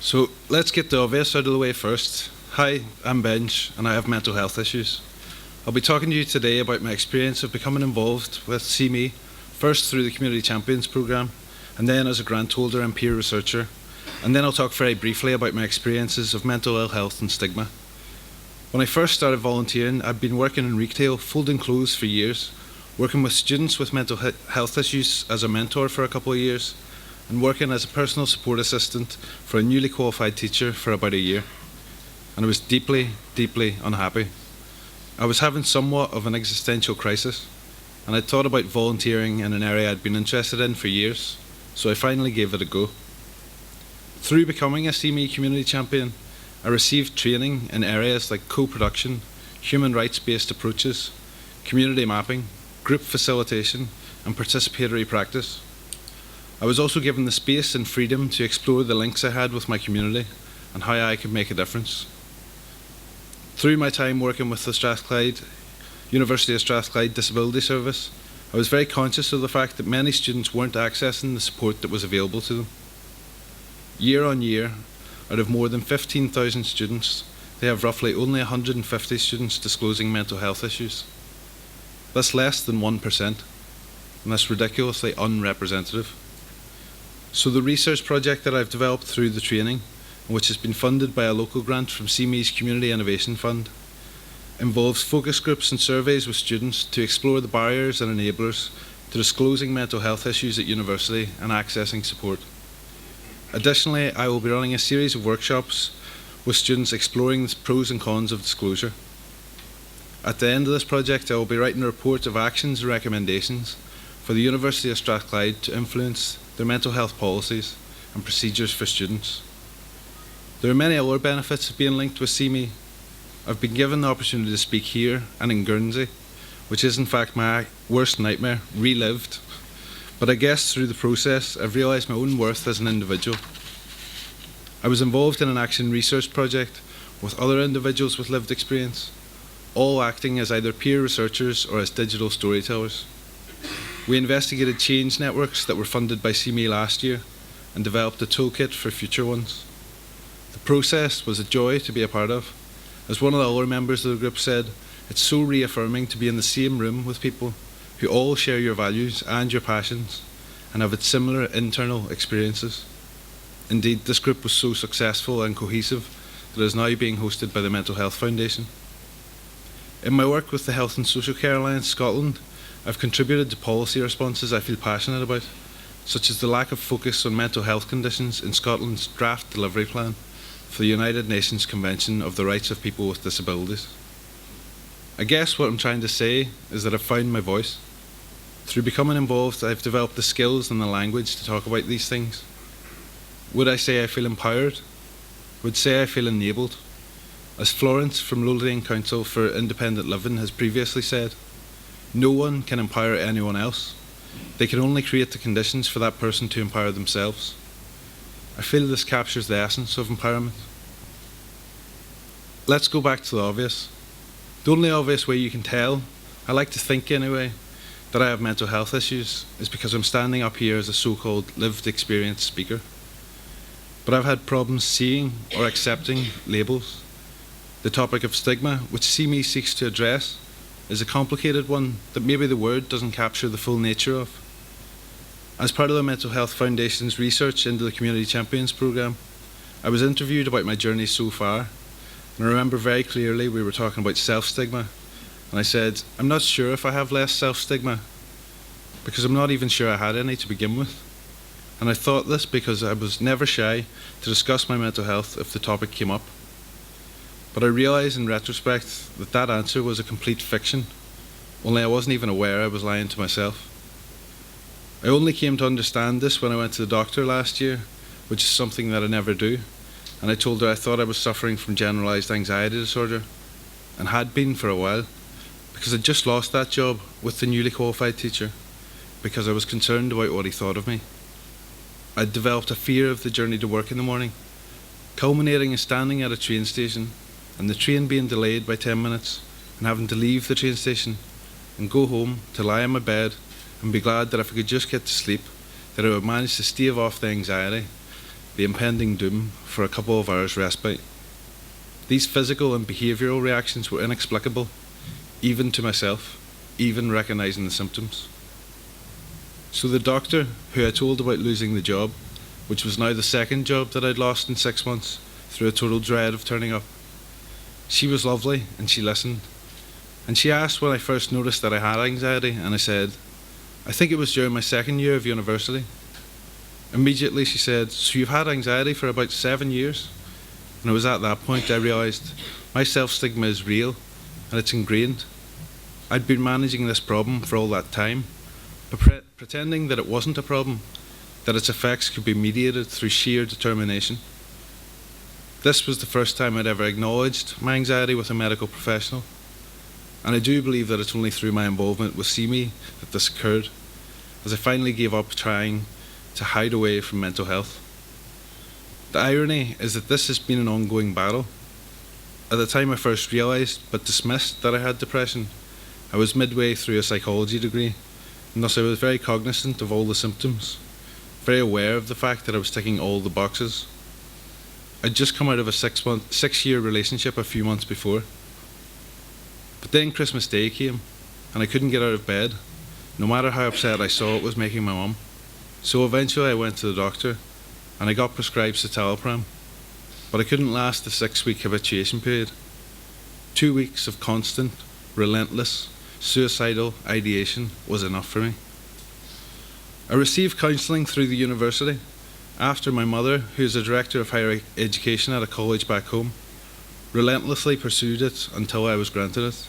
So let's get the obvious out of the way first. Hi, I'm Benj and I have mental health issues. I'll be talking to you today about my experience of becoming involved with Me, first through the Community Champions programme, and then as a grant holder and peer researcher. And then I'll talk very briefly about my experiences of mental ill health and stigma. When I first started volunteering, I'd been working in retail, folding clothes for years, working with students with mental health issues as a mentor for a couple of years, and working as a personal support assistant for a newly qualified teacher for about a year. And I was deeply, deeply unhappy. I was having somewhat of an existential crisis, and I'd thought about volunteering in an area I'd been interested in for years, so I finally gave it a go. Through becoming a Me Community Champion, I received training in areas like co-production, human rights-based approaches, community mapping, group facilitation, and participatory practice. I was also given the space and freedom to explore the links I had with my community and how I could make a difference. Through my time working with the University of Strathclyde Disability Service, I was very conscious of the fact that many students weren't accessing the support that was available to them. Year on year, out of more than 15,000 students, they have roughly only 150 students disclosing mental health issues. That's less than 1%, and that's ridiculously unrepresentative. So the research project that I've developed through the training, which has been funded by a local grant from CME's Community Innovation Fund, involves focus groups and surveys with students to explore the barriers and enablers to disclosing mental health issues at university and accessing support. Additionally, I will be running a series of workshops with students exploring the pros and cons of disclosure. At the end of this project, I will be writing a report of actions and recommendations for the University of Strathclyde to influence their mental health policies and procedures for students. There are many other benefits of being linked with Me. I've been given the opportunity to speak here and in Guernsey, which is in fact my worst nightmare, relived. But I guess through the process, I've realised my own worth as an individual. I was involved in an action research project with other individuals with lived experience, all acting as either peer researchers or as digital storytellers. We investigated change networks that were funded by Me last year and developed a toolkit for future ones. The process was a joy to be a part of. As one of the other members of the group said, it's so reaffirming to be in the same room with people who all share your values and your passions and have had similar internal experiences. Indeed, this group was so successful and cohesive that it is now being hosted by the Mental Health Foundation. In my work with the Health and Social Care Alliance Scotland, I've contributed to policy responses I feel passionate about, such as the lack of focus on mental health conditions in Scotland's draft delivery plan for the United Nations Convention of the Rights of People with Disabilities. I guess what I'm trying to say is that I've found my voice. Through becoming involved, I've developed the skills and the language to talk about these things. Would I say I feel empowered? Would say I feel enabled? As Florence from Lothian Council for Independent Living has previously said, no one can empower anyone else. They can only create the conditions for that person to empower themselves. I feel this captures the essence of empowerment. Let's go back to the obvious. The only obvious way you can tell, I like to think anyway, that I have mental health issues is because I'm standing up here as a so-called lived experience speaker. But I've had problems seeing or accepting labels. The topic of stigma, which Me seeks to address, is a complicated one that maybe the word doesn't capture the full nature of. As part of the Mental Health Foundation's research into the Community Champions programme, I was interviewed about my journey so far, and I remember very clearly we were talking about self-stigma, and I said, I'm not sure if I have less self-stigma, because I'm not even sure I had any to begin with. And I thought this because I was never shy to discuss my mental health if the topic came up. But I realised in retrospect that that answer was a complete fiction, only I wasn't even aware I was lying to myself. I only came to understand this when I went to the doctor last year, which is something that I never do, and I told her I thought I was suffering from generalised anxiety disorder, and had been for a while, because I'd just lost that job with the newly qualified teacher, because I was concerned about what he thought of me. I'd developed a fear of the journey to work in the morning, culminating in standing at a train station, and the train being delayed by 10 minutes, and having to leave the train station and go home to lie in my bed and be glad that if I could just get to sleep, that I would manage to stave off the anxiety the impending doom for a couple of hours respite. These physical and behavioural reactions were inexplicable, even to myself, even recognising the symptoms. So the doctor, who I told about losing the job, which was now the second job that I'd lost in 6 months, through a total dread of turning up, she was lovely and she listened. And she asked when I first noticed that I had anxiety, and I said, I think it was during my second year of university. Immediately she said, so you've had anxiety for about 7 years? And it was at that point I realised my self-stigma is real and it's ingrained. I'd been managing this problem for all that time, but pretending that it wasn't a problem, that its effects could be mediated through sheer determination. This was the first time I'd ever acknowledged my anxiety with a medical professional, and I do believe that it's only through my involvement with CME that this occurred, as I finally gave up trying to hide away from mental health. The irony is that this has been an ongoing battle. At the time I first realised, but dismissed, that I had depression, I was midway through a psychology degree, and thus I was very cognizant of all the symptoms, very aware of the fact that I was ticking all the boxes. I'd just come out of a 6-year relationship a few months before. But then Christmas Day came, and I couldn't get out of bed, no matter how upset I saw it was making my mum. So eventually I went to the doctor, and I got prescribed citalopram, but I couldn't last the 6-week habituation period. 2 weeks of constant, relentless, suicidal ideation was enough for me. I received counselling through the university after my mother, who is a director of higher education at a college back home, relentlessly pursued it until I was granted it.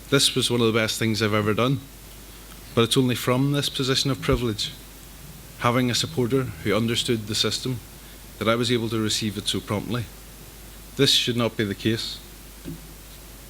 This was one of the best things I've ever done, but it's only from this position of privilege, having a supporter who understood the system, that I was able to receive it so promptly. This should not be the case.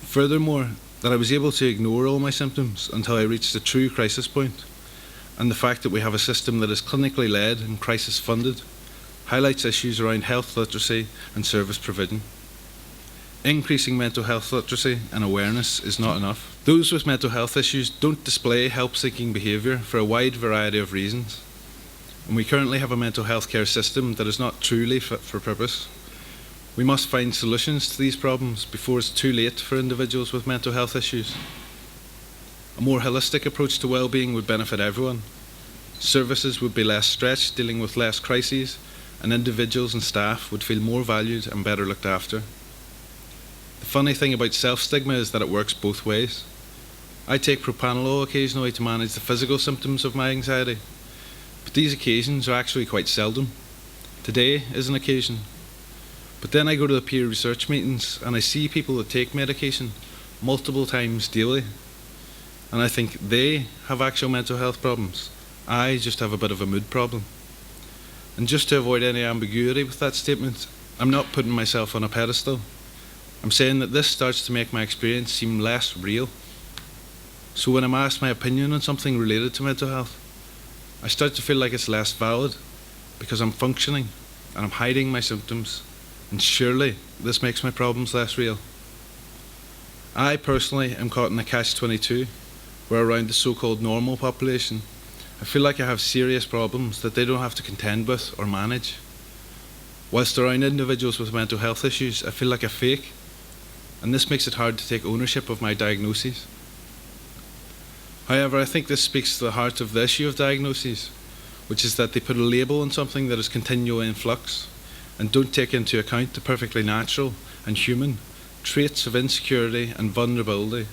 Furthermore, that I was able to ignore all my symptoms until I reached a true crisis point, and the fact that we have a system that is clinically led and crisis funded highlights issues around health literacy and service provision. Increasing mental health literacy and awareness is not enough. Those with mental health issues don't display help-seeking behaviour for a wide variety of reasons, and we currently have a mental health care system that is not truly fit for purpose. We must find solutions to these problems before it's too late for individuals with mental health issues. A more holistic approach to well-being would benefit everyone. Services would be less stretched, dealing with less crises, and individuals and staff would feel more valued and better looked after. The funny thing about self-stigma is that it works both ways. I take propranolol occasionally to manage the physical symptoms of my anxiety, but these occasions are actually quite seldom. Today is an occasion. But then I go to the peer research meetings and I see people that take medication multiple times daily, and I think they have actual mental health problems. I just have a bit of a mood problem. And just to avoid any ambiguity with that statement, I'm not putting myself on a pedestal. I'm saying that this starts to make my experience seem less real. So when I'm asked my opinion on something related to mental health, I start to feel like it's less valid because I'm functioning and I'm hiding my symptoms, and surely this makes my problems less real. I personally am caught in a catch-22, where around the so-called normal population, I feel like I have serious problems that they don't have to contend with or manage. Whilst around individuals with mental health issues, I feel like a fake, and this makes it hard to take ownership of my diagnoses. However, I think this speaks to the heart of the issue of diagnoses, which is that they put a label on something that is continually in flux, and don't take into account the perfectly natural and human traits of insecurity and vulnerability,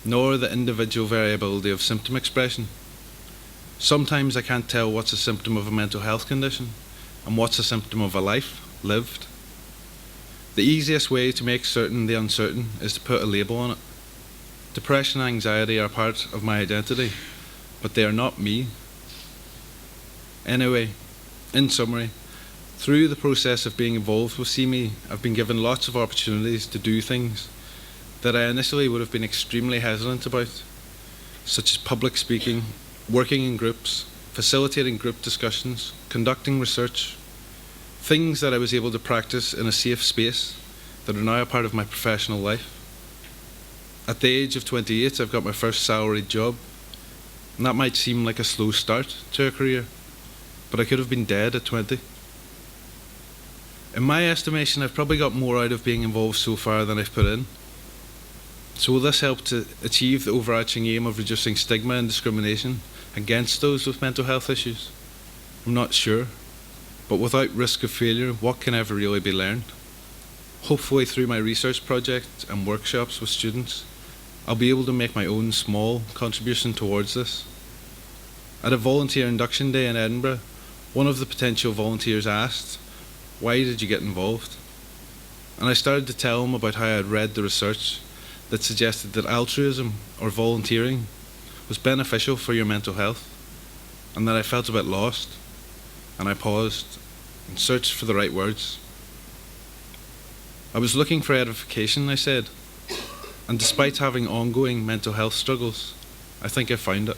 nor the individual variability of symptom expression. Sometimes I can't tell what's a symptom of a mental health condition and what's a symptom of a life lived. The easiest way to make certain the uncertain is to put a label on it. Depression and anxiety are part of my identity, but they are not me. Anyway, in summary, through the process of being involved with CME, I've been given lots of opportunities to do things that I initially would have been extremely hesitant about, such as public speaking, working in groups, facilitating group discussions, conducting research, things that I was able to practice in a safe space that are now a part of my professional life. At the age of 28, I've got my first salaried job, and that might seem like a slow start to a career, but I could have been dead at 20. In my estimation, I've probably got more out of being involved so far than I've put in. So will this help to achieve the overarching aim of reducing stigma and discrimination against those with mental health issues? I'm not sure, but without risk of failure, what can ever really be learned? Hopefully through my research project and workshops with students, I'll be able to make my own small contribution towards this. At a volunteer induction day in Edinburgh, one of the potential volunteers asked, "Why did you get involved?" And I started to tell him about how I had read the research that suggested that altruism or volunteering was beneficial for your mental health, and that I felt a bit lost, and I paused and searched for the right words. I was looking for edification, I said, and despite having ongoing mental health struggles, I think I found it.